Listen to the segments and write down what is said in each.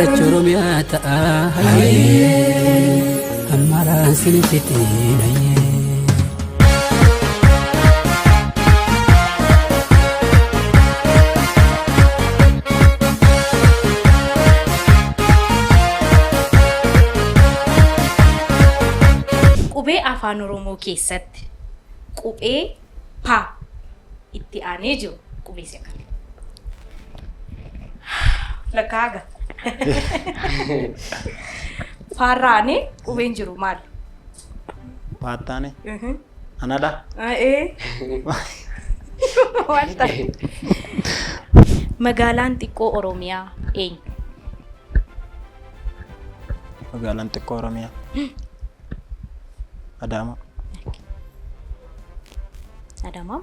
cirracha Oromiyaa ta'a ammaraan sinifitinaye Qubee afaan Oromoo keessatti qubee pa itti aanee jiru qubee isa kana. Lakaaga. Faaraane qubeen jiru maal? Paataane. Anada. Wanta. Magaalaan xiqqoo Oromiyaa eenyu? Magaalaan xiqqoo Oromiyaa. Adama. Adama.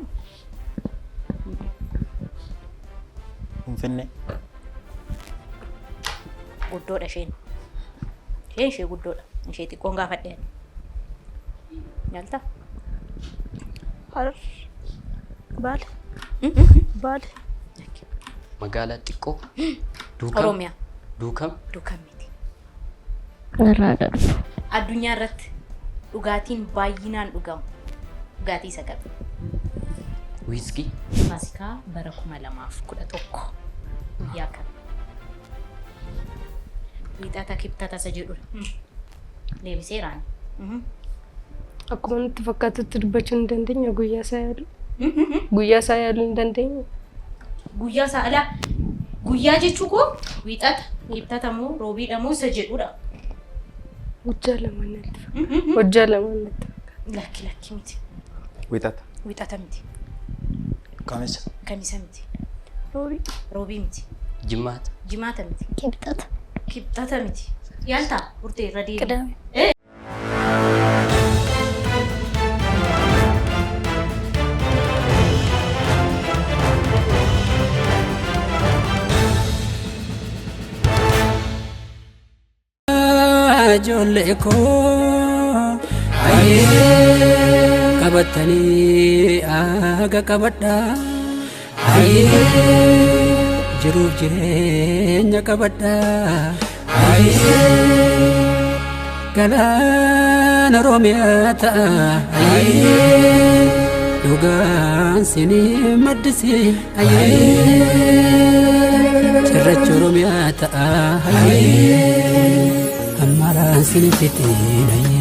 Finfinnee. Guddoodha isheen. Ishee guddoodha. Ishee xiqqoon gaafadhe. Nyaalta. Harar. Baal. Baal. Magaalaa xiqqoo. Oromiyaa. Duukam. Duukam miti. Irraadha. Addunyaa irratti dhugaatiin baay'inaan dhugamu. Dhugaatii isa qabu. Whisky. Maasikaa bara 2011 guyyaa kana. Wiixata kibxata isa jedhudha. Deebiseeraan. Akkuma nutti fakkaatutti dubbachuu hin dandeenya guyyaa isaa yaalu. Guyyaa isaa yaaluu hin dandeenya. Guyyaa isaa ala guyyaa jechuu koo wiixata kibxata moo roobiidha moo isa jedhudha. Hojjaa lamaan natti fakkaata. Hojjaa lamaan natti fakkaata. Lakki miti. Wixata. Wiixata miti. Kamisa. Kamisa miti. Roobii. Roobii miti. Jimaata. Jimaata miti. Kibxata. Kibxata miti. Yaalta urtee irra deemi. Qadaame. Jolle ko kabatani aga kabadda jiruf jireenya kabadda galaan Oromiyaa ta'a dhugaan sini maddisi cirracha Oromiyaa ta'a ammaraan sinifitinaye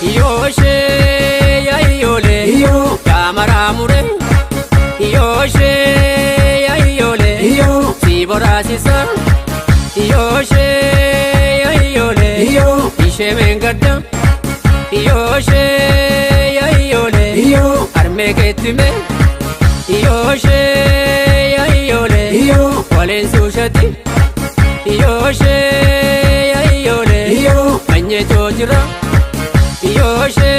Yoshe yayole yo kamaramure Yoshe yayole yo siborasisa Yoshe yayole yo Ishemengada Yoshe yayole yo armeketime Yoshe yayole yo walensushati Yoshe yayole yo anye jojra Yoshe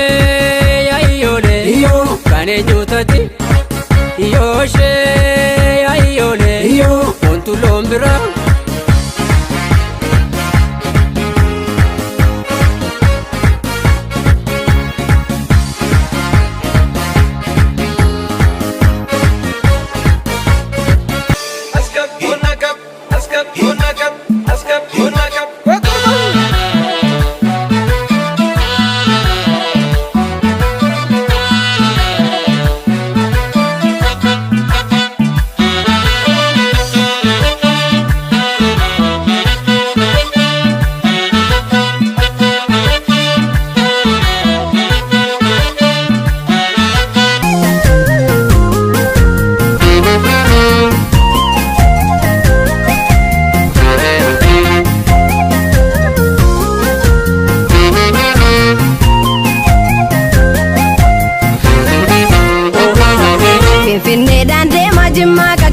yayole yo kane jutati Yoshe yayole yo ontulombira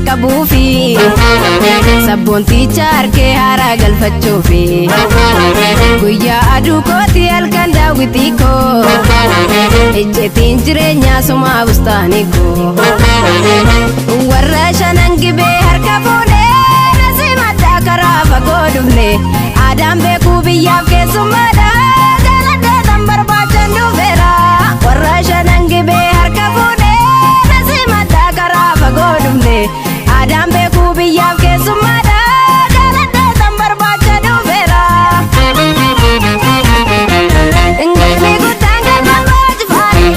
qabuufi sabboonticha harkee haaraa galfachuufi guyyaa aduu kooti halkan daawwitii koo ejjetiin jireenyaa sumaa bustaanii koo warra shanan gibee harka fuudhee nasi maddaa karaa fagoo dhufne aadaan beekuu biyyaaf keessummaadha jaaladhee tan barbaachan dhufeera warra shanan gibee harka fuudhee nasi maddaa karaa fagoo dhufne aadaan beekuu biyyaaf keessummaadha jaaladhee tan barbaachan dhufeera. Ingilizii guddaan gargaaruu jifaani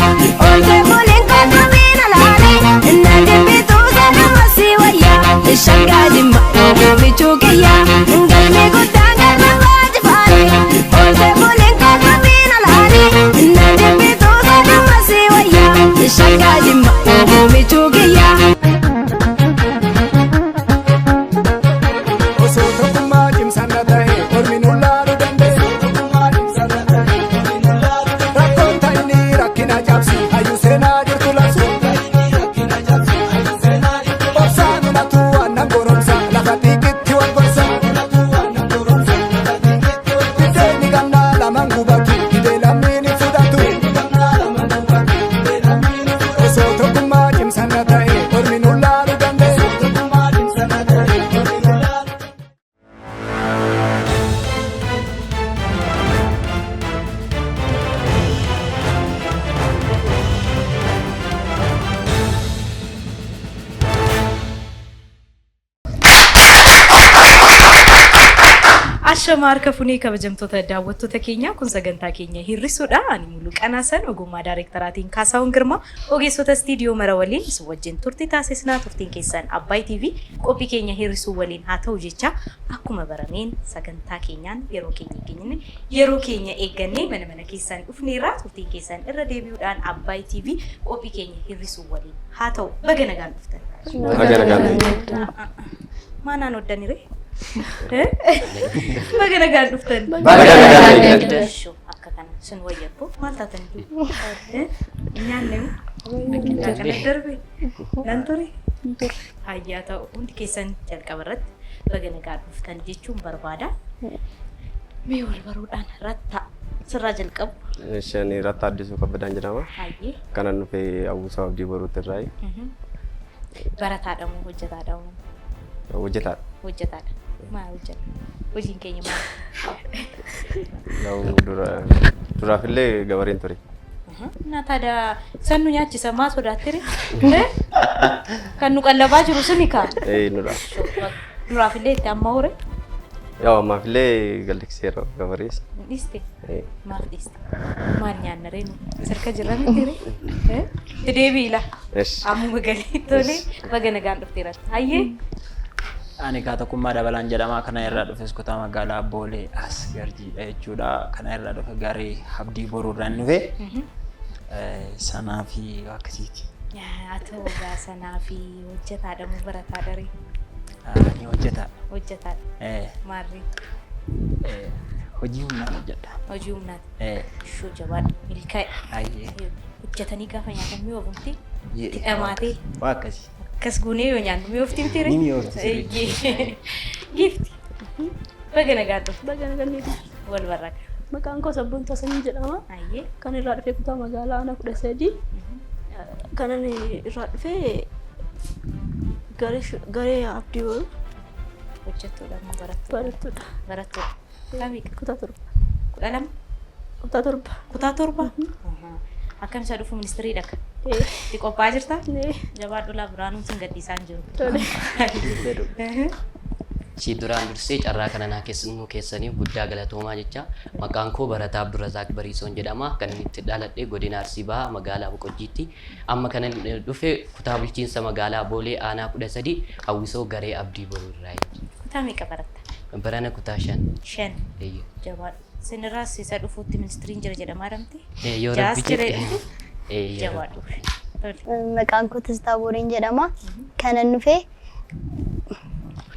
ooltee fuuliin kootumiin alaani inni jibbituu sanuma si wayyaa shangaa jimma oomichuu kiyyaa ingilizii guddaan gargaaruu jifaani ooltee fuuliin kootumiin alaani inni jibbituu sanuma si wayyaa shangaa jimma oomichuu kiyyaa. Ashama harka funee kabajamtoota daawwattoota keenya kun sagantaa keenya hir'isuudha. Ani Muluqanaa San ogummaa daayirektaraatiin Kaasaawun Girmaa ogeessota istiidiyoo mara waliin isin wajjin turtii taasisnaa turtiin keessan Abbaay TV qophii keenya hir'isuu waliin haa ta'u jecha akkuma barameen sagantaa keenyaan yeroo keenya eeggannee mana keessan dhufneerra turtiin keessan irra deebi'uudhaan Abbaay TV qophii keenya hir'isuu waliin haa ta'u baga nagaan dhuftan. Maanaan hoddanire? Baga nagaan dhuftan. Akka kana sun wayyabbo maal taatan nyaanne kana darbe nan ture hayyaa ta'u hundi keessan jalqaba irratti baga nagaan dhuftan jechuun barbaada. Mee wal baruudhaan ratta sirraa jalqabu. Shani ratta addisuu kabadaan jedhama. Hayyee. Kanan dhufee Awwisaa Abdii Boruutti irraayi. Barataadha moo hojjetaadha moo? Hojjetaadha. Hojjetaadha. Maal hojjeta? Hojiin keenya maal? Yaa'u duraafillee gabareen ture. Na taada san nu nyaachisa maa sodaattere? Kan nu qallabaa jiru suni kaa? Nudha. Duraafillee itti amma hore? Yaa'u ammaafillee galliksiseera gabarees. Dhiste? Maal dhiste? Maal nyaanna reenu? Sirka jirra miti ree? Itti deebiila? Ammuma galii tole baga nagaan dhufteeratti. Hayyee? Ani Kaatakummaa Dabalaan jedhama. Kana irraa dhufes kutaa magaalaa Boolee as Garjiidha jechuudha. Kana irraa dhufe garee Abdii Boruurraan dhufe sanaa fi akkasiiti. Haa ta'u gaa sanaa fi hojjetaadha moo barataadha ree? Ani hojjetaadha. Hojjetaadha. Maarree? Hojii humnaan hojjedha. Hojii humnaati? Shuu jabaadha. Milkaa'e. Hayyee. Hojjetanii gaafa nyaatan mi'oo bumti? Hidhamaatee? Waa akkasii. Kas gune yo nyaannu mi ofti miti re? Ni mi ofti. Gifti. Baga nagaan dhufte. Baga nagaan dhufte. Wal barraaka. Maqaan koo Sabboontaa Sanyii jedhama. Hayyee. Kan irraa dhufee kutaa magaalaa Aanaa 13. Kanan irraa dhufee garee Abdii Boruu. Hojjettuudha moo barattuudha? Barattuudha. Barattuudha. Kamiika? Kutaa torba. Kudha lama? Kutaa torba. Kutaa torba? Akkam isa dhufu ministirii dhaka? Itti qophaa jirta? Jabaadhu laa biraanuun sin gadhiisaan jiru. Ishii duraan dursee carraa kana naa keessaniif guddaa galatoomaa jecha maqaan koo Barataa Abdurrazaaq Bariisoon jedhama. Kan inni itti dhaladhe godina Arsii Bahaa magaalaa Boqojjiitti. Amma kana dhufe kutaa bulchiinsa magaalaa Boolee Aanaa 13 Awwisoo garee Abdii Boruu irraa. Kutaa meeqa baratta? Barana kutaa 5. 5. Jabaadhu. Sinirraas isa dhufuutti ministiriin jira jedhamaa ramte? Yoo rabbi jedhe. Jabaadhu. Maqaan koo Tistaa Booriin jedhama. Kanan dhufe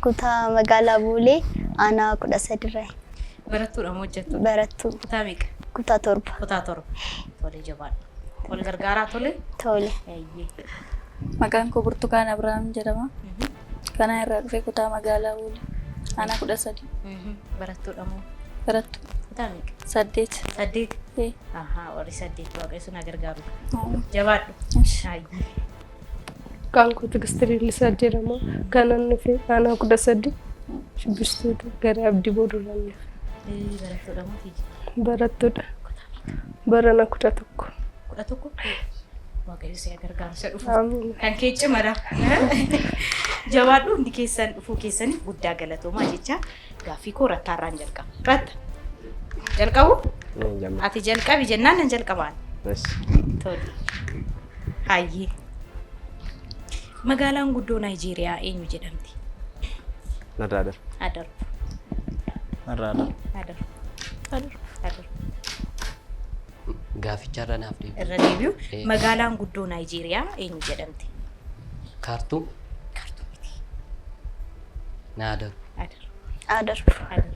kutaa magaalaa Boolee Aanaa 13 irraa. Barattuudha moo hojjettuudha? Barattuu. Kutaa meeqa? Kutaa torba. Kutaa torba. Tole jabaadhu. Wal gargaaraa tole? Tole. Maqaan koo Burtukaan Abrahaam jedhama. Kana irraa dhufe kutaa magaalaa Boolee Aanaa 13. Barattuudha moo? Barattuu. Kutaa meeqa? 8. 8? Ahaa, warri 8 waaqayyo na gargaaru. Jabaadhu. Maqaan koo Tigistii Lisaa jedhama. Kanan dhufe Aanaa 13 shubbistoota garee Abdii Boruu irraa dhufe. Barattoodha moo Tiiji? Barattoodha. Barana 11. 11? Waaqayyo si gargaaru isa dhufu. Amiin. Kan kee cimadha. Jawaadhu hundi keessan dhufuu keessaniif guddaa galatoomaa jecha gaaffii koo rattaarraan jalqaba. Ratta. Jalqabu? Ati jalqabi jennaan nan jalqabaan. Tole. Hayyee. Magaalaan guddoo Naayijeeriyaa eenyu jedhamti? Nadaadar. Adar. Marraadha. Adar. Adar. Adar. Gaaficha irra naaf deebi'u. Irra deebi'u. Magaalaan guddoo Naayijeeriyaa eenyu jedhamti? Kaartuum. Kaartuum miti. Naadar. Adar. Adar. Adar.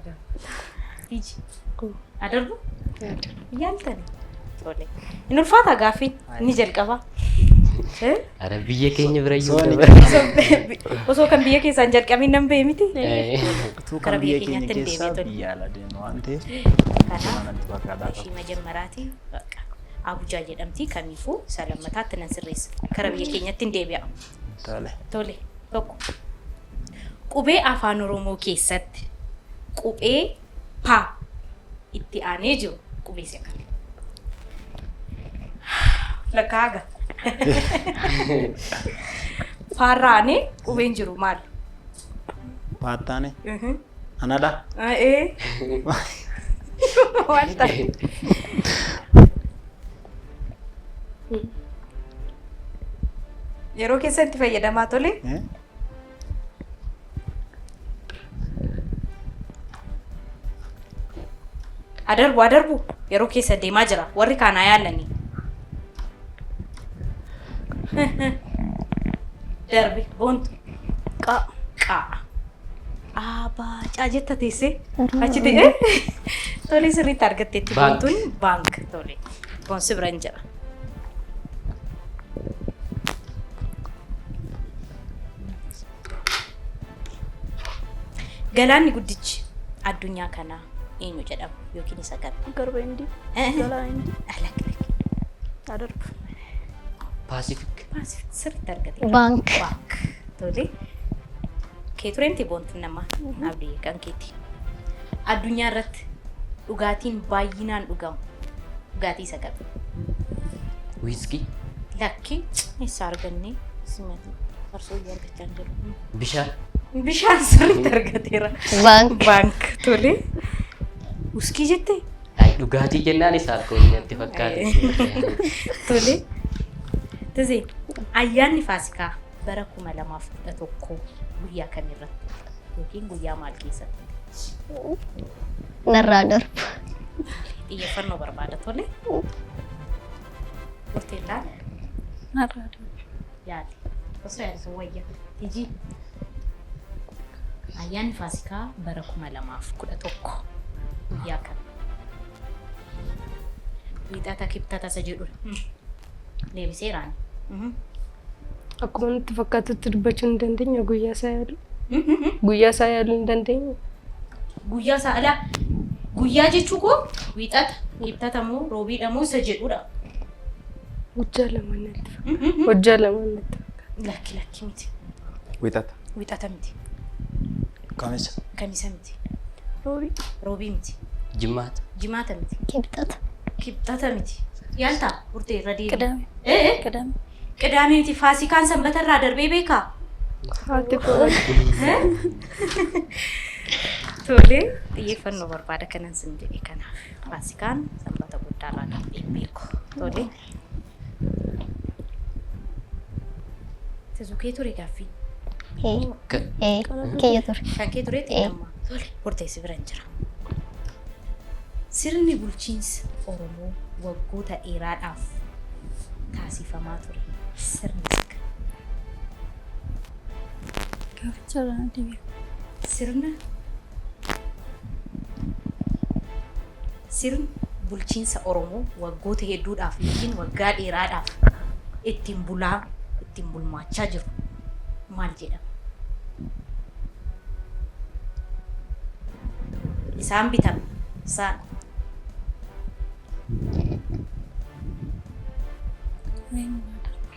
Adar. Tiiji. Adarbu? Yaaltani. Tole. Inni ulfaata gaaffiin ni jalqaba. Ara biyya keenya bira iyyuu Osoo kan biyya keessaan jalqabin nan be'e miti. Kan biyya keenya keessaa biyya ala deemu waan ta'eef manatti fakkaata. Ishii majammaraati Abuja jedhamti kamiifuu isa lammataatti nan sirreessa. Kara biyya keenyatti hin deebi'a. Tole. Tokko. Qubee afaan Oromoo keessatti qubee pa itti aanee jiru qubee isa kam? Lakkaaga. Faarraanee qubeen jiru maal? Paattaane. Anadha. Wanta. Yeroo keessatti fayyadamaa tole. Adarbu yeroo keessa deemaa jira warri kaanaa yaallanii. Darbe boontu qaa baacaa jetta teessee achi ta'e tole sirriitti argatteetti boontuun baank tole boonsi bira hin jira. Galaanni guddichi addunyaa kanaa eenyu jedhama yookiin isa kam? Garba Hindii. Galaana Hindii. Adarbu. Pacific. Sirriitti argate. Bank. Tole. Kee tureemti boontuun namaa abdii kan keeti. Addunyaa irratti dhugaatiin baay'inaan dhugamu dhugaatii isa kam? Whisky. Lakki eessa arganne simati farsoo argachaa jiru. Bishaan. Bishaan sirriitti argateera. Bank. Tole. Whisky jettee? Dhugaatii jennaan isaa alkoolii fakkaata. Tole. Tizee ayyaanni Faasikaa bara 2011 guyyaa kamirratti yookiin guyyaa maal keessatti? Narraa darbu. Xiyyeeffannoo barbaada tole. Murteedhaan Narraa darbu. yaali. Osoo yaalisu wayya. Tijii. Ayyaanni Faasikaa bara 2011 guyyaa kam? Wiixata kibxata isa jedhudha. Deebiseeraan. Akkuma nutti fakkaatutti dubbachuu hin dandeenya guyyaa isaa yaalu. Guyyaa isaa yaaluu hin dandeenya. Guyyaa isaa alaa guyyaa jechuu koo wiixata kibxata moo roobiidha moo isa jedhudha. Hojjaa lamaan natti fakkaata. Hojjaa lamaan natti fakkaata. Lakki miti. Wixata. Wixata miti. Kamisa. Kamisa miti. Roobii miti. Jimaata miti. Kibxata miti. Yaaltaa urtee irra deemu. Qadaame. Qadaame miti. Faasikaan sanbata irraa darbee beekaa? Haati koo. Tole xiyyeeffannoo barbaada kanan sin jedhe kanaaf. Faasikaan sanbata guddaa irraa darbee beeku. Tole. Tizukee ture gaaffii. Kiyya ture. Kan kee ture xiyyeemmaa. Tole urtee si bira hin jira. Sirni bulchiinsa Oromoo waggoota dheeraadhaaf taasifamaa ture. Sirni isa kam? Gaaficha irraa deebi'u. Sirni bulchiinsa Oromoo waggoota hedduudhaaf yookiin waggaa dheeraadhaaf ittiin bulmaachaa jiru maal jedhama? Isaan bitame. Isaan.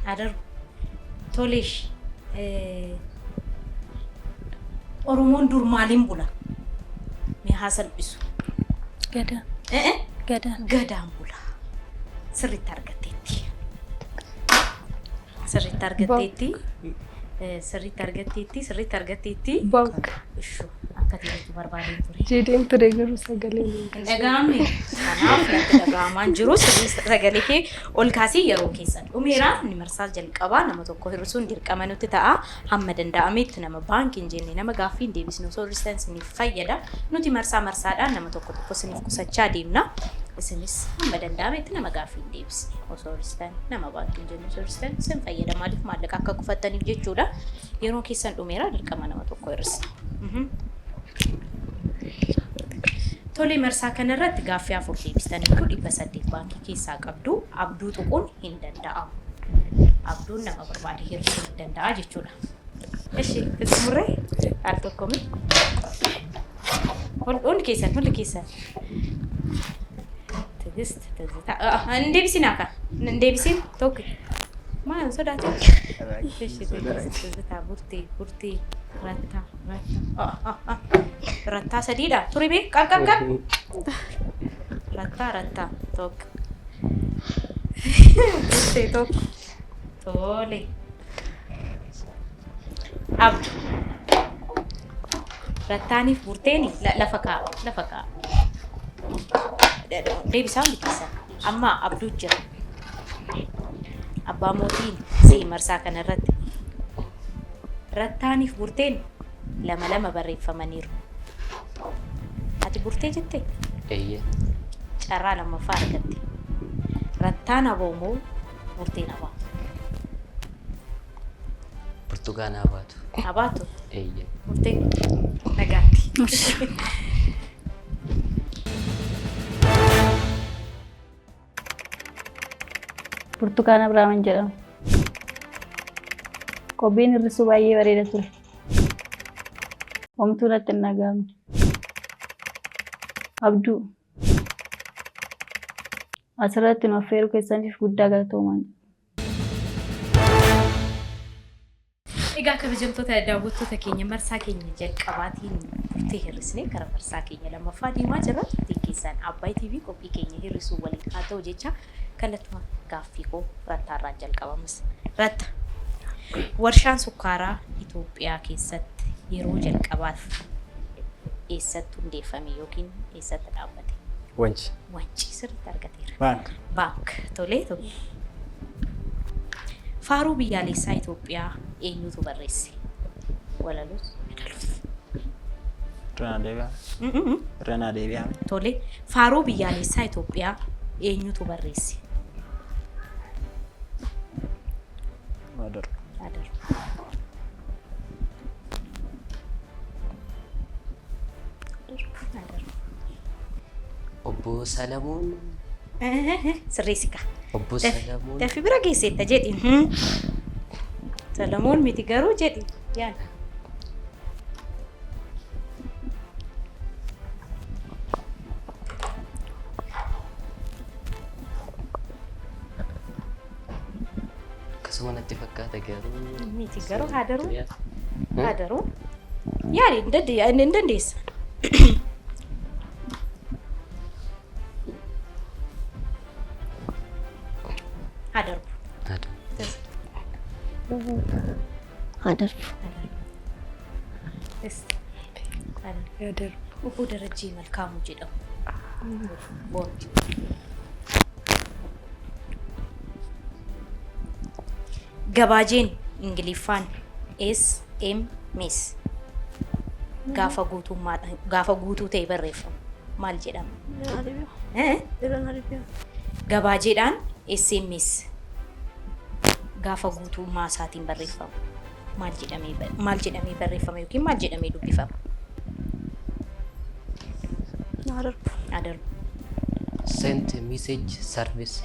Adarbu. Toleesh. Oromoon dur maaliin bula? Mee haa salphisu. Gadaan. Gadaan. Gadaan bulaa. Sirriitti argatteetti. Sirriitti argatteetti. Sirriitti argatteetti. Bank. Ishoo akka ta'etu barbaadeen ture. Jedheen ture garuu sagalee hin qabu. Dhagaamni kanaaf natti dhagaamaan jiru sagalee kee ol kaasii yeroo keessan dhumeera inni marsaa jalqabaa nama tokko hir'isuun dirqama nutti ta'a hamma danda'ametti nama baankii hin jenne nama gaaffii hin deebisne osoo ristansiniif fayyada nuti marsaadhaan nama tokko siniif qusachaa deemna isinis hamma danda'ametti nama gaaffii hin deebisne osoo ristan nama baankii hin jenne osoo ristan sin fayyada maaliif maallaqa akka kufattaniif jechuudha yeroo keessan dhumeera dirqama nama tokko hir'isna. Tole marsaa kanarratti gaaffii afur deebistaniitu 800 baankii keessaa qabdu abduu tuquun hin danda'amu. Abduun nama barbaade hir'isuu hin danda'a jechuudha. Eshi xumurree al tokkomi. Hundi keessan. Tigist. Hin deebisinaa kan. Hin deebisin tokko. Maal sodaate? Eshi tigist burtii. Ratta sadiidha. Turi bee qab. Ratta tokko. Burtee tokko. Tole. Abdu. Rattaaniif burteeni lafa kaa'a. Deebisaan bitisa. Amma abduu jira. Abbaa mootiin si marsaa kanarratti. Rattaaniif burteen lama barreeffamaniiru. Ati burtee jettee? Eeyyee. Carraa lammaffaa argatte. Rattaan aboomoo burteen abaa. Burtukaan abaatu. Abaatu? Eeyyee. Burteen nagaatti. Burtukaan Abrahaaman jedhama. Kobbeen hir'isuu baay'ee bareeda ture. Homtuu irratti hin dhaga'amne. Abduu. Asirratti nu affeeruu keessaniif guddaa galatoomaa. Egaa kabajamtoota daawwattoota keenya marsaa keenya jalqabaatiin turtee hir'isnee gara marsaa keenya lammaffaa deemaa jirra. Turtiin keessan Abbaay TV qophii keenya hir'isuu waliin haa ta'u jecha kallattuu gaaffii koo rattaarraan jalqabamas. Ratta. Warshaan sukkaaraa Itoophiyaa keessatti yeroo jalqabaaf eessatti hundeeffame yookiin eessatti dhaabbate? Wanci. Wanci sirriitti argateera. Baank. Tole. Faaruu biyyaalessaa Itoophiyaa eenyutu barreesse? Walalus. Renaa deebi'aa. Tole. Faaruu biyyaalessaa Itoophiyaa eenyutu barreesse? Adar. Obbo Salamuun. Sirreessika. Obbo Salamuun. Dafi bira geessetta jedhi. Salamuun miti garuu jedhi. Yaala. Akkasuma natti fakkaata garuu. Miti garuu hadaruu. Yaali hin dandeessa. Obbo Darajjii Malkaamuu jedhamu. Gabaajeen Ingiliffaan SMS gaafa guutuu ta'e barreeffama. Maal jedhama? Gabaajeedhaan SMS gaafa guutummaa isaatiin barreeffama. Maal jedhamee barreeffama yookiin maal jedhamee dubbifama? Adarbu. Send message service.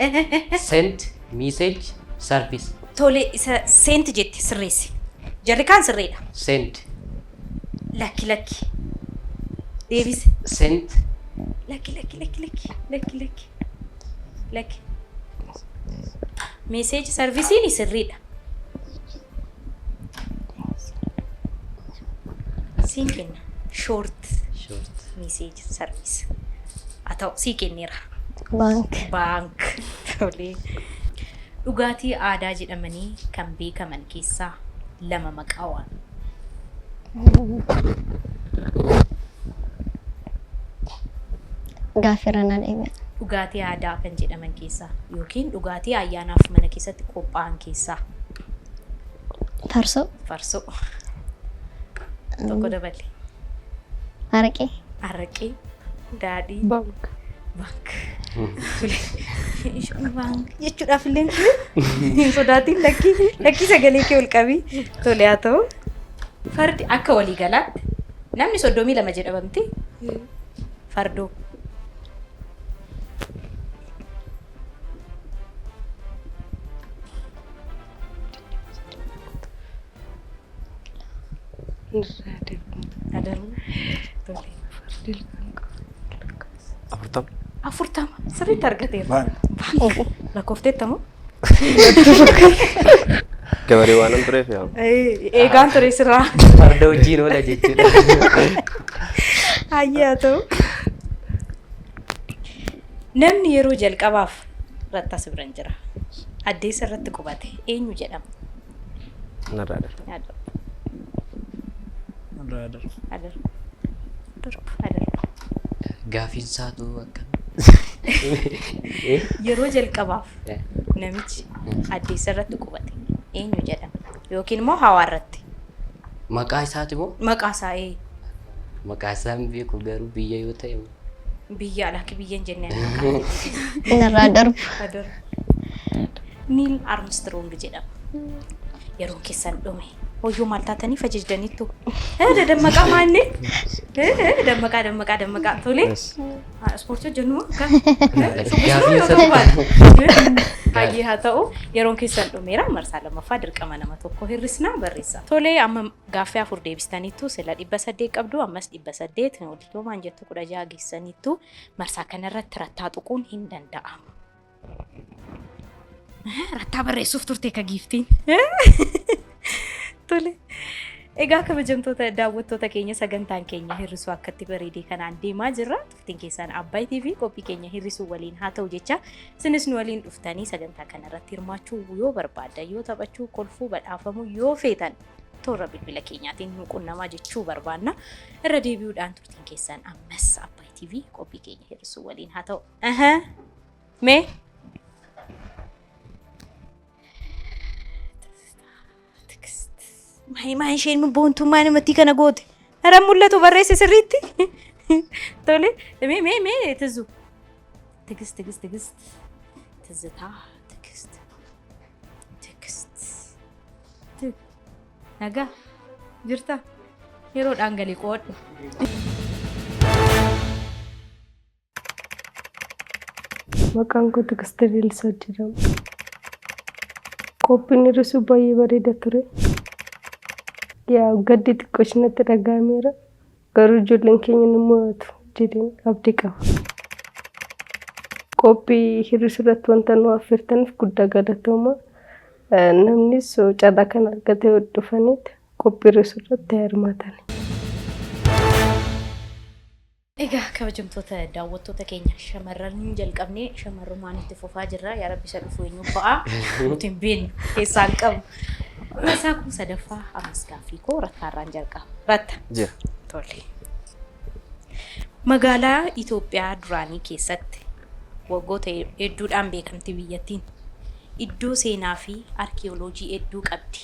Send message service. Tole isa sent jetti sirreessi. Jarri kaan sirreedha. Send. Lakki. Deebise. Send. Lakki. Message servicein sirriidha. Siin kenna. Short. message service atau sii kenneera bank tole dhugaatii aadaa jedhamanii kan beekaman keessaa lama maqaawwan Gaaffiranaa deebi'a. dhugaatii aadaa kan jedhaman keessaa yookiin dhugaatii ayyaanaaf mana keessatti qophaa'an keessaa farsoo tokko dabalee araqee daadhii bank jechuudhaaf illee hin sodaatiin lakkii sagalee kee ol qabii tole haa ta'u fardi akka walii galaatti namni 32 jedhamti fardoo Afurtama sirriitti argateera. Lakkoofteettamoo? Gabarii waan hin tureef yaa. Eegaan ture sirraa. Farda wajjin oola jechuudha. Hayyaa ta'u. Namni yeroo jalqabaaf rattas biran jira. Addeessa irratti qubate eenyu jedhama? Narraa Gaafiin isaatu akkam. Yeroo jalqabaaf namichi addeessa irratti qubate eenyu jedhama? Yookiin immoo hawaa irratti? Maqaa isaati moo? Maqaa isaa Maqaa isaa hin beeku garuu biyya yoo ta'e. Biyya alaaki biyya hin jennee Narraa darbu. Neil Armstrong jedhama. Yeroo keessan dhume hoyyoo maal taatanii fajajdaniittu dammaqaa maanne dammaqaa tole ispoortii hojjennu baay'ee haa ta'u yeroon keessan dhumeera marsaa lammaffaa dirqama nama tokko hirrisnaa barreessa tole amma gaaffii 4 deebistaniittu sila 800 qabdu ammas 800 hojjetoomaan jettu 16 geessaniittu marsaa kanarratti rattaa tuquun hin danda'amu. Rattaa barreessuuf turte ka giiftiin. Tole. Egaa kabajamtoota daawwattoota keenya sagantaan keenya hirrisuu akkatti bareedee kanaan deemaa jirra. Turtiin keessan Abbaay TV qophii keenya hirrisuu waliin haa ta'u jecha isinis nu waliin dhuftanii sagantaa kanarratti hirmaachuu yoo barbaaddan yoo taphachuu kolfuu badhaafamuu yoo feetan toora bilbila keenyaatiin nu qunnamaa jechuu barbaanna. Irra deebi'uudhaan turtiin keessan ammas Abbaay TV qophii keenya hirrisuu waliin haa ta'u. Mee Mahi isheen boontummaa namatti kana goote. Hara mul'atu barreesse sirriitti. Tole. Mee tizu. Tigist. Tizitaa. Tigist. Nagaa. Jirta. Yeroo dhaangalii qoodhu. Maqaan koo Tigist Deelsaa jedhama. Qophiin hirrisuu baay'ee bareeda ture. Yaa gaddi xiqqoo ishinatti dhaga'ameera. Garuu ijoolleen keenya ni mo'atu jedheen abdii qaba. Qophii hirrisuu irratti wanta nu affeertaniif guddaa galatooma. Namnis carraa kana argatee dhufaniiti qophii hirrisuu irratti hirmaatan. Egaa kabajamtoota daawwattoota keenya shamarran jalqabnee shamarrumaan itti fufaa jirra. Yaa Rabbi isa dhufu eenyu fa'aa nuti hin beeknu keessaan qabu. Masa kun sadaffaa ammas gaaffii koo rattaarraan jalqaba. Ratta. Jira. Tole. Magaalaa Itoophiyaa duraanii keessatti waggoota hedduudhaan beekamti biyyattiin. Iddoo seenaa fi arkeoloojii hedduu qabdi.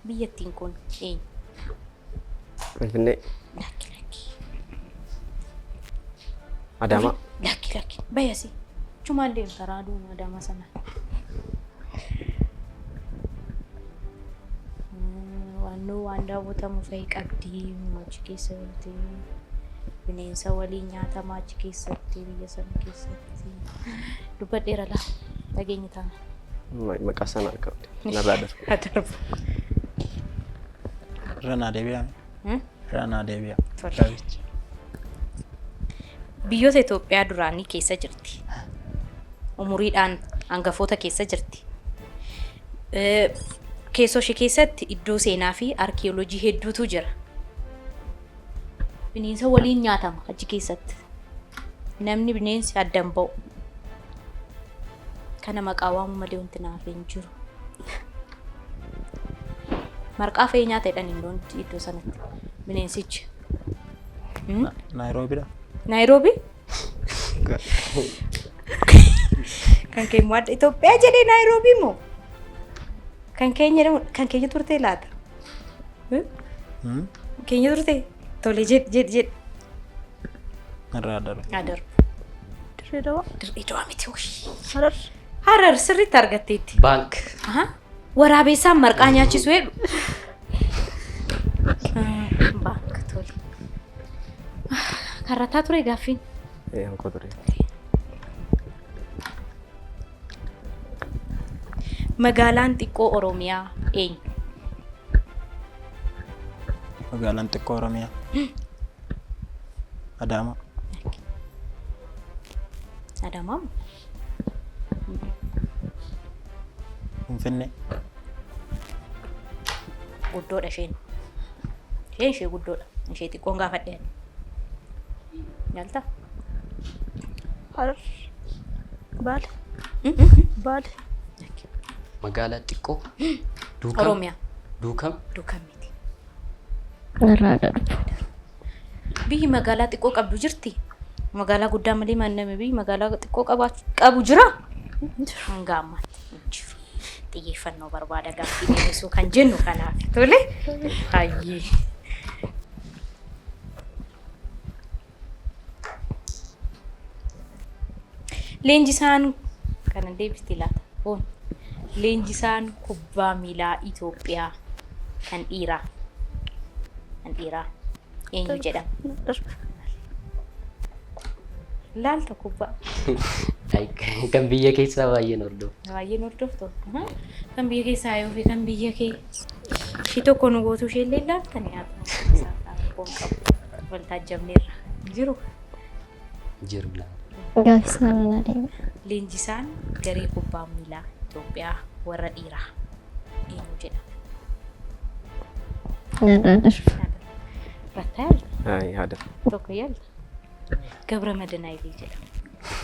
Biyyattiin kun eenyu? Finfinnee. Lakki. Adama. Lakki. Bayasi. Cumaan deemta raaduu Adama sana. Waan daawwatamu fa'i qabdi achi keessatti bineensa waliin nyaatamaa achi keessatti biyya sana keessatti dubbadheera laa dhageenyi taana. Maqaa sana qabdi. Narraa darbu. Ranaa deebi'a. Biyyoota Itoophiyaa duraanii keessa jirti. Umuriidhaan hangafoota keessa jirti. Keessoo ishee keessatti iddoo seenaa fi arkeoloojii hedduutu jira. bineensa waliin nyaatama achi keessatti. Namni bineensi addan ba'u. Kana maqaa waamu malee wanti naaf hin jiru. Marqaa fe'ee nyaata jedhan hin iddoo sanatti bineensichi. Nairobi dha. Nairobi? Kan keenya waadda Itoophiyaa jedhee Nairobi moo? Kan keenya turtee laata? Keenya turtee? Tole jedh. Irraa darbu. Adarbu. Dirree dawaa. Dirree dawaa miti hoshi. Harar. Harar sirriitti argatteetti. Bank. Waraabessaan marqaa nyaachisu jedhu. Bank tole. Karrataa ture gaaffiin. Hanqoo ture. Magaalaan xiqqoo Oromiyaa eenyu? Magaalaan xiqqoo Oromiyaa. Adaamaa. Adaamaa moo? Finfinnee. Guddoodha isheen. Ishee guddoodha. Ishee xiqqoon gaafadheen. Nyaalta? Harar. Baale. Baale. Magaalaa xiqqoo. Duukam. Oromiyaa. Duukam. Duukam miti. Irraa darbu. Biyyi magaalaa xiqqoo qabdu jirti. Magaalaa guddaa malee manname biyyi magaalaa xiqqoo qabu jira. Hanga ammaatti hin jiru. Xiyyeeffannoo barbaada gaaffii deebisuu kan jennu kanaaf. Tole? Hayyee. Leenjisaan kana deebisti laata? Boon. Leenjisaan kubbaa miilaa Itoophiyaa kan dhiiraa. Eenyu jedhama? Laalta kubbaa. Kan biyya keessaa baay'een hordofu. Baay'een hordoftu. Kan biyya keessaa yoo fi kan biyya kee. Ishii tokko nu gootu ishee illee laaltanii haadha. Waltaajjabneerra. Jiru. Jiru. Gaafisaan na deema. Leenjisaan garee kubbaa miilaa Itoophiyaa warra dhiiraa. Eenyu jedhama? Irraa darbu. Rattaa yaalta? Yaada. Tokko yaalta? Gabra Madanaayilii jedhama.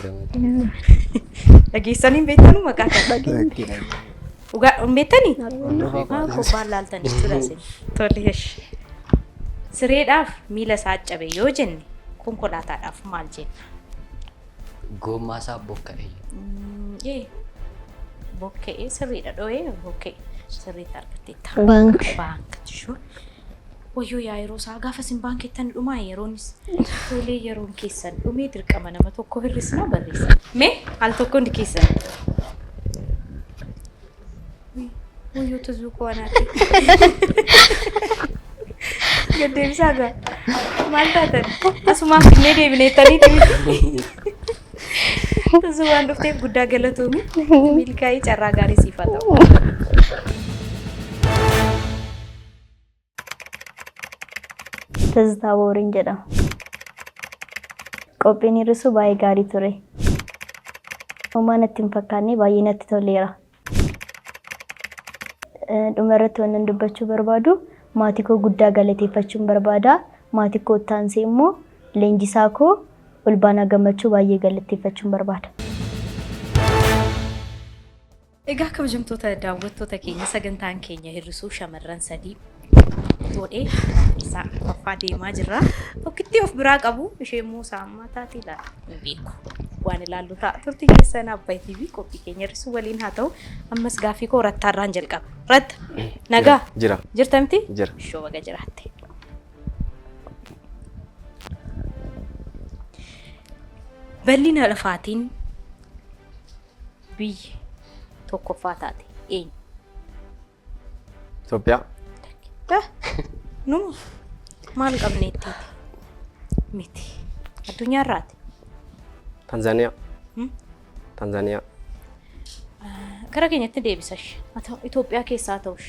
Birama. Dhageessanii beektanu maqaa kan beektanii? Kubbaan laaltan jechuudha isin. Tole yesh. Sireedhaaf miila isaa cabe yoo jenne konkolaataadhaaf maal jenna? Gommaa isaa bokka'e. Bokka'ee sirriidha dho'ee bokka'e sirriitti argatteetta. Baankii. Wayyoo yaa yeroo isaa gaafa isin baankeettan dhumaa yeroonis tolee yeroon keessan dhumee dirqama nama tokko hir'isnaa barreessa. Mee al tokko hundi keessan. Wayyoo tuzuu ko'anaati. Gaddeebisaa gaa. Maal taatan? Asumaan finnee deebineettanii tuzuu waan dhufteef guddaa galatoomii milkaa'ii carraa gaarii siif haa ta'u. Tizzitaa Booriin jedhama. Qophiin hir'isuu baay'ee gaarii ture. Uumaa natti hin fakkaanne baay'ee natti toleera. Dhuma irratti waan dubbachuu barbaadu maatii koo guddaa galateeffachuun barbaada. Maatii koo taansee immoo leenjisaa koo Olbaanaa Gammachuu baay'ee galateeffachuun barbaada. Egaa kabajamtoota daawwattoota keenya sagantaan keenya hir'isuu shamarran sadii godhee isaa faffaa deemaa jirra. Tokkitti of biraa qabu ishee immoo saammaa taatee ilaala hin beeku. Waan ilaallu ta'a turtii keessan Abbaay TV qophii keenya hir'isuu waliin haa ta'u ammas gaaffii koo rattaarraan jalqaba. Ratta nagaa Jira. jirta miti? Jira. Ishoo baga jiraatte. Bal'ina lafaatiin biyyi tokkoffaa taate eenyu? Itoophiyaa. Numa maal qabneetti? Miti. Addunyaarraati. Tanzaaniyaa. Tanzaaniyaa. Gara keenyatti deebisash. Itoophiyaa keessaa ta'ush.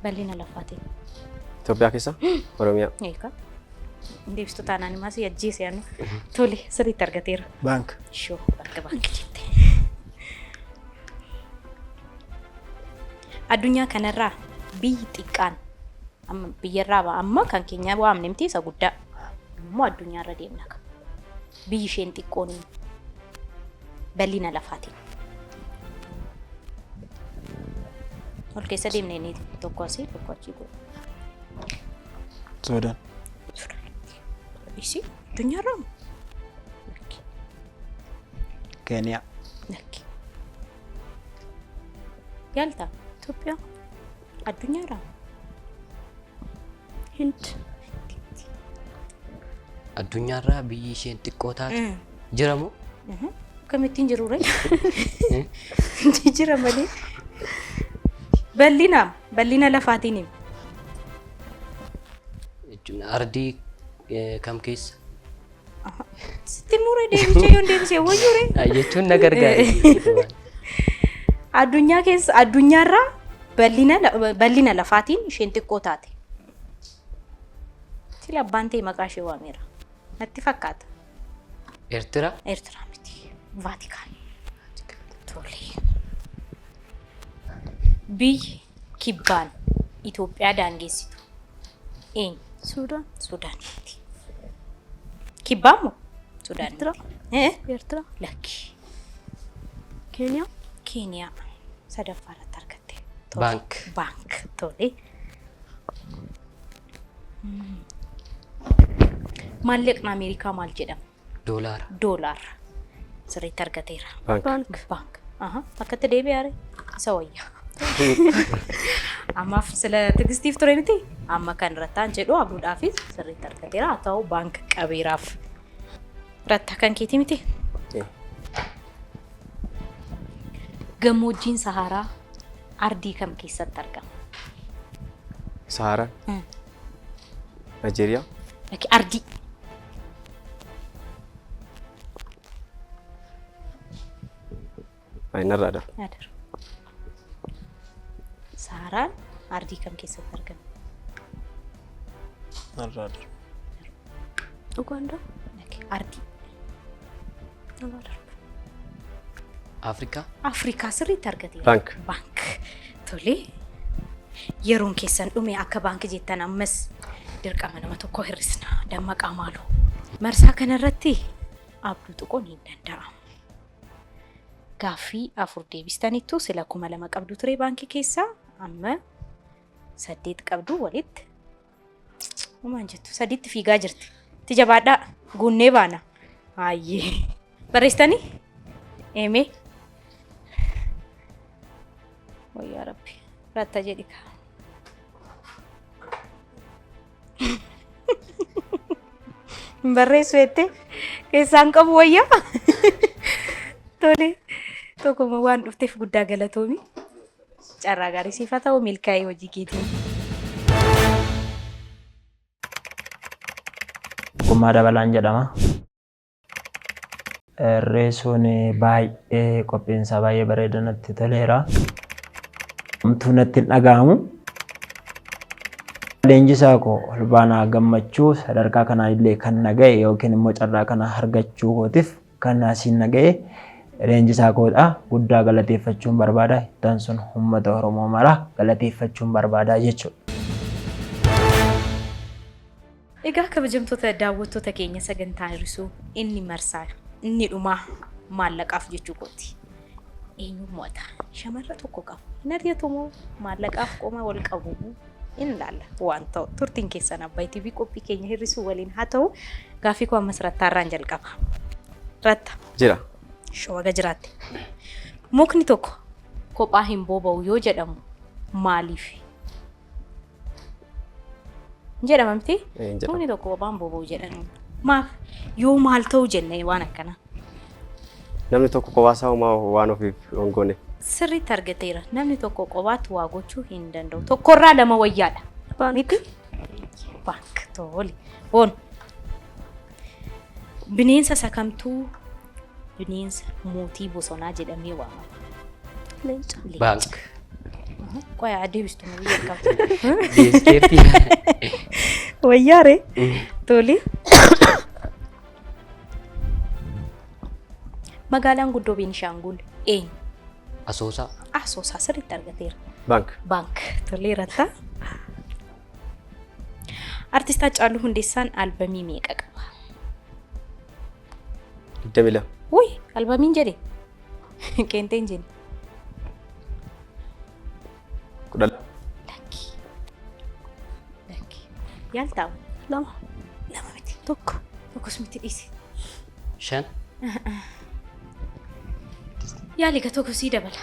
Bal'ina lafaatiin. Itoophiyaa keessa? Oromiyaa. Eegaa. Deebistu taanaan himaa si ajjeese yaanu. Tole sirriitti argateera. Baank. Shoo bakka baanki jette. Addunyaa kanarraa biyyi xiqqaan amma biyyarraa ba'a amma kan keenya waamne miti isa guddaa immoo addunyaarra deemna ka biyyi isheen xiqqoon bal'ina lafaatiin ol keessa deemnee ni tokko asii tokko achii godhu Sudan. isi addunyaarra Kenya. Nakki. Yalta, Ethiopia, addunyaarra. Hind. Addunyaarraa biyyi isheen xiqqoo taate jiramu? Kamittiin jiru ree? Jira malee. Bal'ina lafaatiin himi. Jechuun ardii kam keessa? Sitti muree deebisee yoon deebisee wayyuu ree? Jechuun na gargaara. Addunyaa keessa addunyaarraa bal'ina lafaatiin isheen xiqqoo taate. Sila abbaan ta'e maqaa ishee waameera. Natti fakkaata. Eertiraa? Eertiraa miti. Vaatikaan. Tole. Biyyi kibbaan Itoophiyaa daangeessitu. Eenyu? Suudaan. Suudaan miti. Kibbaan moo? Suudaan. Eertiraa. Lakki. Keeniyaa. Keeniyaa. Sadaffaa irratti argatte. Baank. Tole. Maallaqni Ameerikaa maal jedhama? Doolaara. Sirriitti argateera. Baank. Akkatti deebi'aare isa wayyaa. Ammaaf sila tigistiif ture miti. Amma kan irrattaan jedhu abduudhaafis sirriitti argateera. Haa ta'u baank qabeeraaf. Irratti kan keeti miti. Gammoojjiin Saharaa ardii kam keessatti argama? Sahara. Nigeria. Ardii. Narraadha. Saharaan ardii kam keessatti argama? Narraadha. Uganda. Ardii. Afrikaa sirriitti argateera. Baank. Tole. Yeroon keessan dhume akka baanki jettan ammas dirqama nama tokko hir'isna. Dammaqaa maaloo. Marsaa kanarratti abduu tuquun hin danda'amu. Gaaffii 4 deebistaniittu sila 2,000 qabdu ture baankii keessaa amma 8 qabdu walitti. Uumaan jettu 8 fiigaa jirti. Itti jabaadhaa guunnee baana. Ayyee. Barreessitanii? Eemee? Wayyaa Rabbi. Ratta jedhi kaa. Barreessu jettee keessaan qabu wayyaa. Tole. Tokkuma waan dhufteef guddaa galatoomi. Carraa gaarii siif haa ta'u milkaa'ee hojii keetiin. Kummaa Dabalaan jedhama. Reessuun baay'ee qophiinsaa baay'ee bareeda natti toleera. Homtuu natti hin dhaga'amu. Leenjisaa koo Olbaanaa Gammachuu sadarkaa kanaa illee kan naga'e yookiin immoo carraa kana argachuu kootiif kan asiin naga'e leenjisaa koodha. Guddaa galateeffachuun barbaada. Ittaan sun uummata Oromoo mara galateeffachuun barbaada jechuudha. Egaa kabajamtoota daawwattoota keenya sagantaa hir'isuu inni marsaa inni dhumaa maallaqaaf jechuu kooti. Eenyu mo'ata? Shamarra tokko qabu. Hin argatu moo maallaqaaf qoma wal qabu? In laalla waan ta'u turtiin keessan Abbaay TV qophii keenya hir'isuu waliin haa ta'u gaaffii koo ammas rattaarraan jalqaba. Ratta. Jira. Shooga jiraatte. Mukni tokko kophaa hin booba'u yoo jedhamu maaliif? Jedhama miti? Mukni tokko kophaa hin booba'u jedhamu. Maaf yoo maal ta'u jennee waan akkana? Namni tokko kophaa waan ofiif hongoone. Sirriitti argateera. Namni tokko kophaatti waa gochuu hin danda'u. Tokkorraa lama wayyaadha. Miti? Baank. Tole. Boon. Bineensa sakamtuu bineensa mootii bosonaa jedhamee waamama. Leenca. Baank. Qoyaa adeebistu na biyya qabdu. Deeskeetti. Wayyaare. Tole. Magaalaan guddoo Beenishaangul eenyu? Asoosaa. Asoosaa sirriitti argateera. Baank. Baank. Tole ratta. Artist Haacaaluu Hundeessaan albamii meeqa qaba? Damila. Wuy, albamiin jedhe. Qeenxeen jenni. Kudhan. Lakki. Yaaltaa? Lama miti. Tokkos miti dhiisi. 5 Yaali ka tokko sii dabala.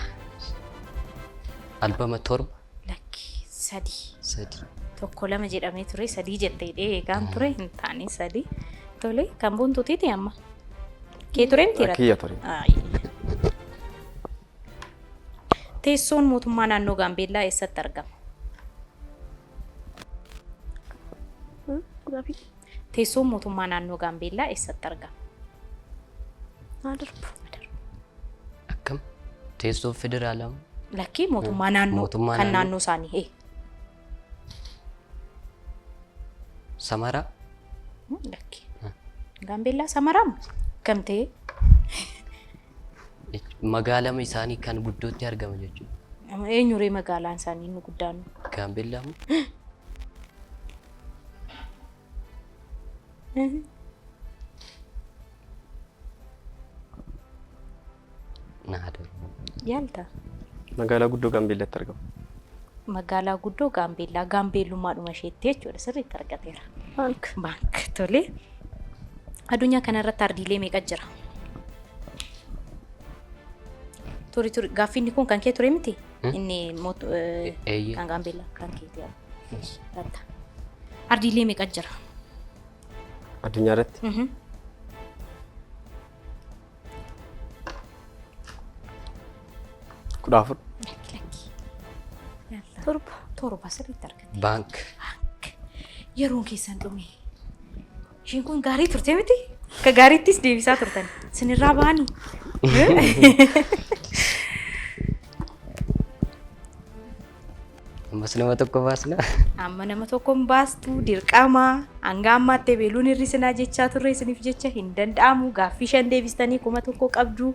albama 7 Lakki 3. 3 Tokko lama jedhamee ture 3 jettee eegaan ture hin taane 3. Tole kan buntuutiiti amma. Kee ture miti irratti? Kiyya ture. Teessoon mootummaa naannoo Gaambeellaa eessatti argama? Teessoon mootummaa naannoo Gaambeellaa eessatti argama? akkam teessoo federaalaa Lakki mootummaa naannoo kan naannoo isaanii. Samaraa Lakki. Gaambeellaa Samaraa gamtee magaalama isaanii kan guddootti argama jechuudha. Eenyuree magaalaan isaanii inni guddaan? Gaambeellaa moo? Naada. Yaalta? Magaalaa guddoo Gaambeellaatti argama. Magaalaa guddoo Gaambeellaa Gaambeellummaadhuma isheetti jechuudha sirriitti argateera. Baank tole. Addunyaa kanarratti ardiilee meeqa jira? Turi gaaffiin kun kan kee ture miti? Inni kan Gaambeellaa kan keeti yaa. Ardiilee meeqa jira? Addunyaa irratti? 14. Torba sirriitti argate. Baank. Yeroon keessan dhume. Ishiin kun gaarii turte miti? Ka gaariittis deebisaa turtan. Sinirraa ba'anii. Ammas nama tokko baasna. Amma nama tokkoon baastu dirqama. Hanga ammaatti beeluun hir'isinaa jechaa turre isiniif jecha hin danda'amu. Gaaffii 5 deebistanii 1,000 qabdu.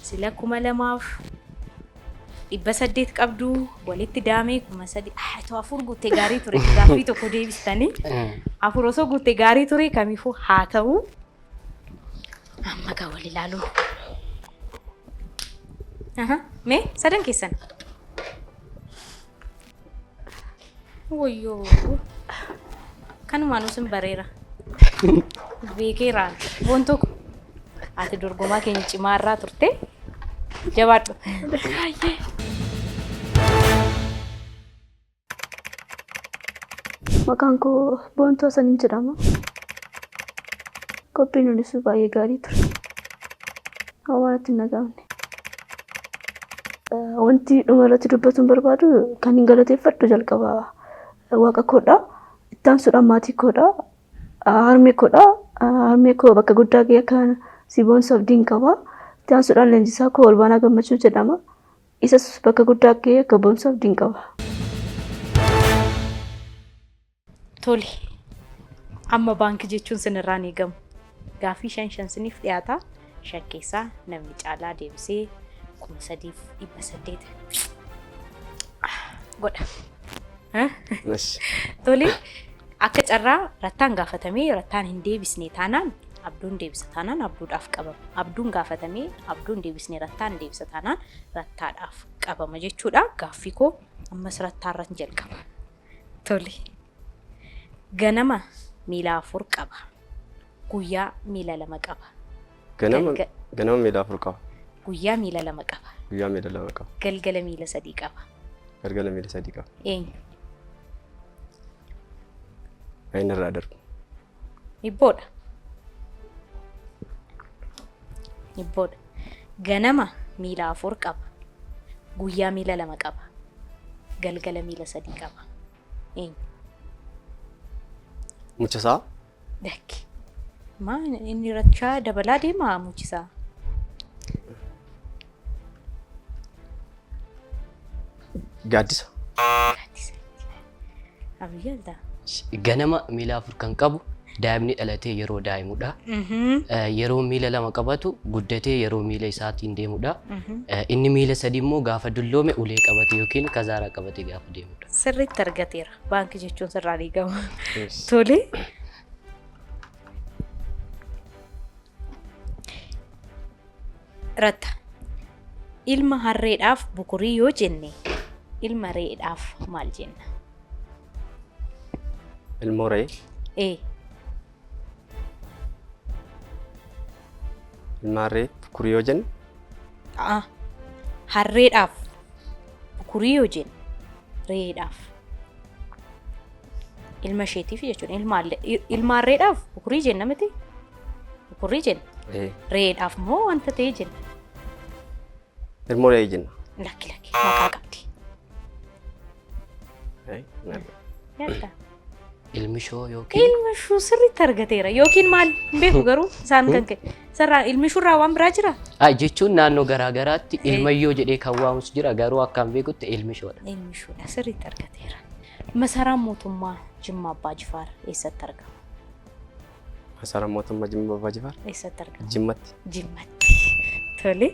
Sila 2,800 qabdu. Walitti daamee 3,000. Too 4 guuttee gaarii ture. Gaaffii tokko deebistanii. 4 osoo guuttee gaarii ture kamiifuu haa ta'u. Amma gaa wal ilaalu. Mee sadan keessan. Woyyoo. Kanumaan usin bareera. Beekeeraan. Boontuu ati dorgomaa keenya cimaarraa turte. Jabaadhu. Maqaan koo Boontuu Hasaniin jedhama. Qophiin nulis baay'ee gaarii ture. Waan itti nagaamne. Wanti dhuma irratti dubbatuun barbaadu kan hin galateeffadhu jalqaba waaqa koodha. Itti aansuudhaan maatii koodha. Harmee koodha. Harmee koo bakka guddaa ga'e kan Siboonsa Abdiin qaba. Itti aansuudhaan leenjisaa koo Olbaanaa Gammachuu jedhama. Isas bakka guddaa ga'e Siboonsa Abdiin qaba. Tole. Amma baankii jechuun sinirraan eegamu. Gaaffii 5 siniif dhiyaata. 5 keessaa namni caalaa deebisee 3,800 godha. Tole. Akka carraa rattaan gaafatamee rattaan hin deebisne taanaan abduun deebisa taanaan abduudhaaf qabama. Abduun gaafatamee abduun deebisne rattaan deebisa taanaan rattaadhaaf qabama jechuudha. Gaaffii koo ammas rattaarra jalqaba. Tole. Ganama miila 4 qaba. Guyyaa miila 2 qaba. Ganama miila 4 qaba. Guyyaa miila 2 qaba. Guyyaa miila 2 qaba. Galgala miila 3 qaba. Galgala miila 3 qaba. Eenyu? Aynirraa darbu. Ibboodha. Ibboodha. Ganama miila 4 qaba. Guyyaa miila 2 qaba. Galgala miila 3 qaba. Eenyu? Muchisaa? Dakki. Maa inni rachaa dabalaa deemaa muchisaa? Gaaddisa. Abiyyaalta. Ganama miila 4 kan qabu daa'imni dhalatee yeroo daa'imudha. Yeroo miila lama qabatu guddatee yeroo miila isaatiin deemudha. Inni miila sadii immoo gaafa dulloome ulee qabate yookiin kazaara qabate gaafa deemudha. Sirriitti argateera. Baankii jechuun sirraa eegama. Tole. Ratta. Ilma harreedhaaf bukurii yoo jenne ilma re'eedhaaf maal jenna? Ilmoo re'ee. Ilma harree bukurii yoo jenne. Harreedhaaf bukurii yoo jenne re'eedhaaf ilma isheetiif jechuudha. Ilma harreedhaaf bukurii jenna miti? Bukurii jenna. Re'eedhaaf moo wanta ta'e jenna? Ilmoo re'ee jenna. Lakki maqaa qabdi. Yaadda. Ilmishoo yookiin ilmishuu sirriitti argateera yookiin maal hin beeku garuu isaan kan ka'e sarraa ilmishuurraa waan biraa jira? Jechuun naannoo garaagaraatti ilmayyoo jedhee kan waamus jira garuu akkaan beekutti ilmishoodha. Ilmishuudha sirriitti argateera. Masaraan mootummaa Jimma Abbaa Jifaar eessatti argama? Masaraan mootummaa Jimma Abbaa Jifaar? Eessatti argama? Jimmatti. Jimmatti. Tole.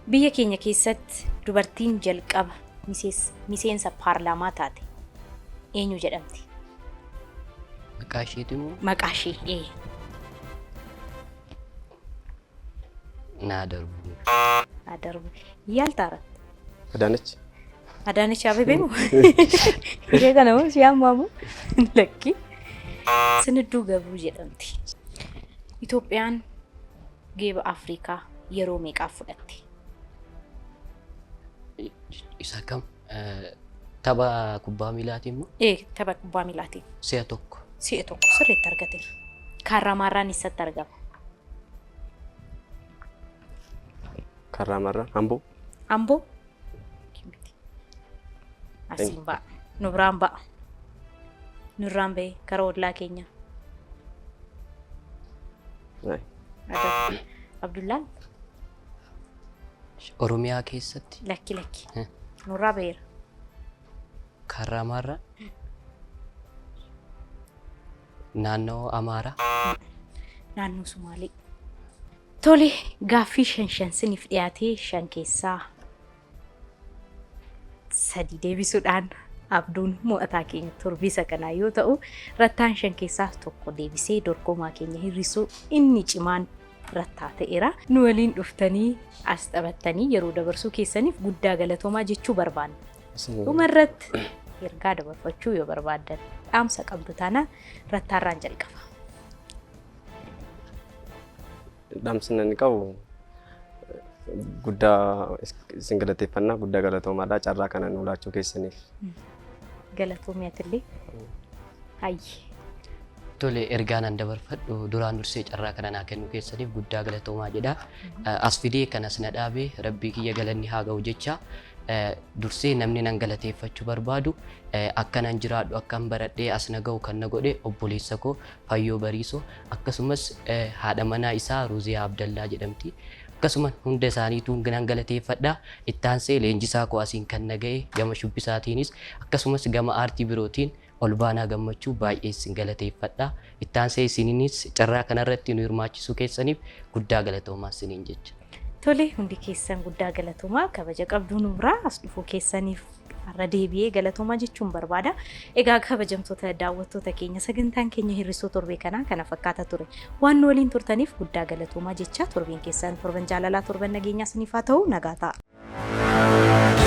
Biyya keenya keessatti dubartiin jalqaba miseensa paarlaamaa taate eenyu jedhamti? Maqaa isheeti moo? Maqaa ishee. Naa darbu. Yaaltaara? Adaanech. Adaanech Abeebee moo? Ishee kana moo si hammaamu? Lakki. Sinidduu Gabruu jedhamti. Itoophiyaan geeba Afrikaa yeroo meeqaaf fudhatte? Isa kam? Tapha kubbaa miilaatiin moo? Tapha kubbaa miilaatiin. Si'a tokko. Si'a tokko sirriitti argateera. Kaarraamarraan eessatti argama? Kaarraamarraan Amboo. Amboo? Asiin ba'a. Nu biraan ba'a. Nurraan ba'ee gara ollaa keenya. Abdullaan? Oromiyaa keessatti. Lakki. Nurraa ba'eera. Kaarraamarraa. Naannoo Amaaraa. Naannoo Sumaalee. Tole gaaffii shan siniif dhiyaatee shan keessaa 3 deebisuudhaan abduun mo'ataa keenya torbiisa kanaa yoo ta'u rattaan 5 keessaa 1 deebisee dorgomaa keenya hir'isuu inni cimaan rattaa ta'eera. Nu waliin dhuftanii as taphattanii yeroo dabarsuu keessaniif guddaa galatoomaa jechuu barbaanna. Dhumarratti ergaa dabarfachuu yoo barbaaddan dhaamsa qabdu taanaan rattaarraan jalqaba. Dhaamsi inni qabu guddaa isin galateeffannaa guddaa galatoomaadha carraa kana nu laachuu keessaniif. Galatoomiyatillee. Hayyi. Tole ergaan an dabarfadhu duraan dursee carraa kana naa kennu keessaniif guddaa galatoomaa jedha. As fidee kanas na dhaabee rabbii kiyya galanni haa ga'u jecha dursee namni nan galateeffachuu barbaadu akkanan jiraadhu akkan baradhee as na ga'u kan na godhe obboleessa koo Fayyoo Bariisoo akkasumas haadha manaa isaa Ruuziyaa Abdallaa jedhamti. Akkasumas hunda isaaniitu nan galateeffadha. Ittaansee leenjisaa koo asiin kan na ga'e gama shubbisaatiinis akkasumas gama aartii birootiin Olbaanaa Gammachuu baay'ee isin galateeffadha. Ittaansee isiniinis carraa kanarratti nu hirmaachisuu keessaniif guddaa galatoomaa isiniin jecha. Tole hundi keessan guddaa galatoomaa kabaja qabdu nu biraa as dhufuu keessaniif har'a deebi'ee galatoomaa jechuun barbaada. Egaa kabajamtoota daawwattoota keenya sagantaan keenya hir'isuu torbee kanaa kana fakkaata ture. Waan nu waliin turtaniif guddaa galatoomaa jecha torbeen keessan torban jaalalaa torban nageenyaa isiniif haa ta'u nagaa ta'a.